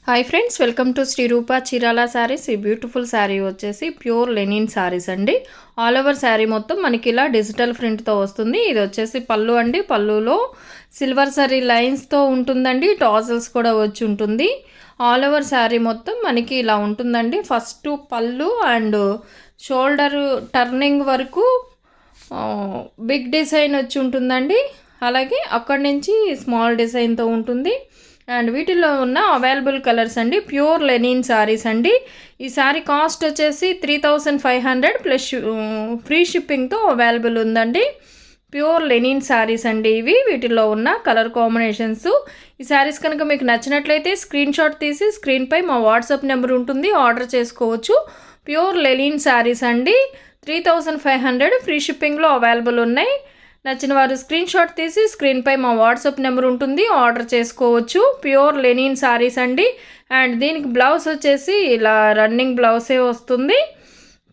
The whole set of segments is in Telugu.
Hi friends, welcome to Shri Rupa Chirala saris. ఈ బ్యూటిఫుల్ శారీ వచ్చేసి ప్యూర్ లెనిన్ శారీస్ అండి. ఆల్ ఓవర్ శారీ మొత్తం మనకి ఇలా డిజిటల్ ప్రింట్తో వస్తుంది. ఇది వచ్చేసి పళ్ళు అండి. పళ్ళులో సిల్వర్ సరీ లైన్స్తో ఉంటుందండి. టాజల్స్ కూడా వచ్చి ఉంటుంది. ఆల్ ఓవర్ శారీ మొత్తం మనకి ఇలా ఉంటుందండి. ఫస్ట్ పళ్ళు అండ్ షోల్డర్ టర్నింగ్ వరకు బిగ్ డిజైన్ వచ్చి ఉంటుందండి. అలాగే అక్కడి నుంచి స్మాల్ డిజైన్తో ఉంటుంది. అండ్ వీటిలో ఉన్న అవైలబుల్ కలర్స్ అండి. ప్యూర్ లెనిన్ శారీస్ అండి. ఈ శారీ కాస్ట్ వచ్చేసి 3500 ప్లస్ ఫ్రీ షిప్పింగ్తో అవైలబుల్ ఉందండి. ప్యూర్ లెనిన్ శారీస్ అండి ఇవి. వీటిలో ఉన్న కలర్ కాంబినేషన్స్. ఈ శారీస్ కనుక మీకు నచ్చినట్లయితే స్క్రీన్ షాట్ తీసి స్క్రీన్పై మా వాట్సాప్ నెంబర్ ఉంటుంది, ఆర్డర్ చేసుకోవచ్చు. ప్యూర్ లెనిన్ శారీస్ అండి. 3500 ఫ్రీ షిప్పింగ్లో అవైలబుల్ ఉన్నాయి. నచ్చిన వారు స్క్రీన్ షాట్ తీసి స్క్రీన్పై మా వాట్సాప్ నెంబర్ ఉంటుంది, ఆర్డర్ చేసుకోవచ్చు. ప్యూర్ లెనిన్ శారీస్ అండి. అండ్ దీనికి బ్లౌజ్ వచ్చేసి ఇలా రన్నింగ్ బ్లౌజే వస్తుంది.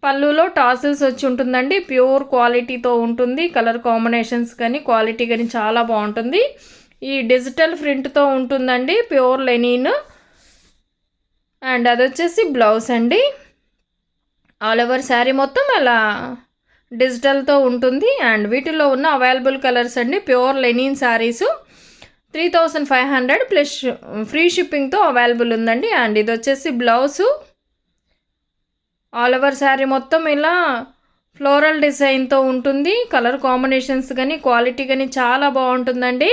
పళ్ళులో టాసిల్స్ వచ్చి ఉంటుందండి. ప్యూర్ క్వాలిటీతో ఉంటుంది. కలర్ కాంబినేషన్స్ కానీ క్వాలిటీ కానీ చాలా బాగుంటుంది. ఈ డిజిటల్ ప్రింట్తో ఉంటుందండి ప్యూర్ లెనిన్. అండ్ అది వచ్చేసి బ్లౌజ్ అండి. ఆల్ ఓవర్ శారీ మొత్తం అలా డిజిటల్తో ఉంటుంది. అండ్ వీటిలో ఉన్న అవైలబుల్ కలర్స్ అండి. Pure linen saris 3500 plus free షిప్పింగ్తో అవైలబుల్ ఉందండి. అండ్ ఇది వచ్చేసి బ్లౌజు. ఆల్ ఓవర్ శారీ మొత్తం ఇలా ఫ్లోరల్ డిజైన్తో ఉంటుంది. కలర్ కాంబినేషన్స్ కానీ క్వాలిటీ కానీ చాలా బాగుంటుందండి.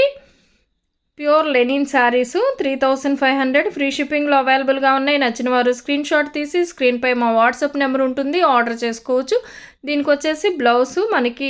ప్యూర్ లెనిన్ శారీసు 3500 ఫ్రీ షిప్పింగ్లో అవైలబుల్గా ఉన్నాయి. నచ్చిన వారు స్క్రీన్ షాట్ తీసి స్క్రీన్పై మా వాట్సాప్ నెంబర్ ఉంటుంది, ఆర్డర్ చేసుకోవచ్చు. దీనికి వచ్చేసి బ్లౌజు మనకి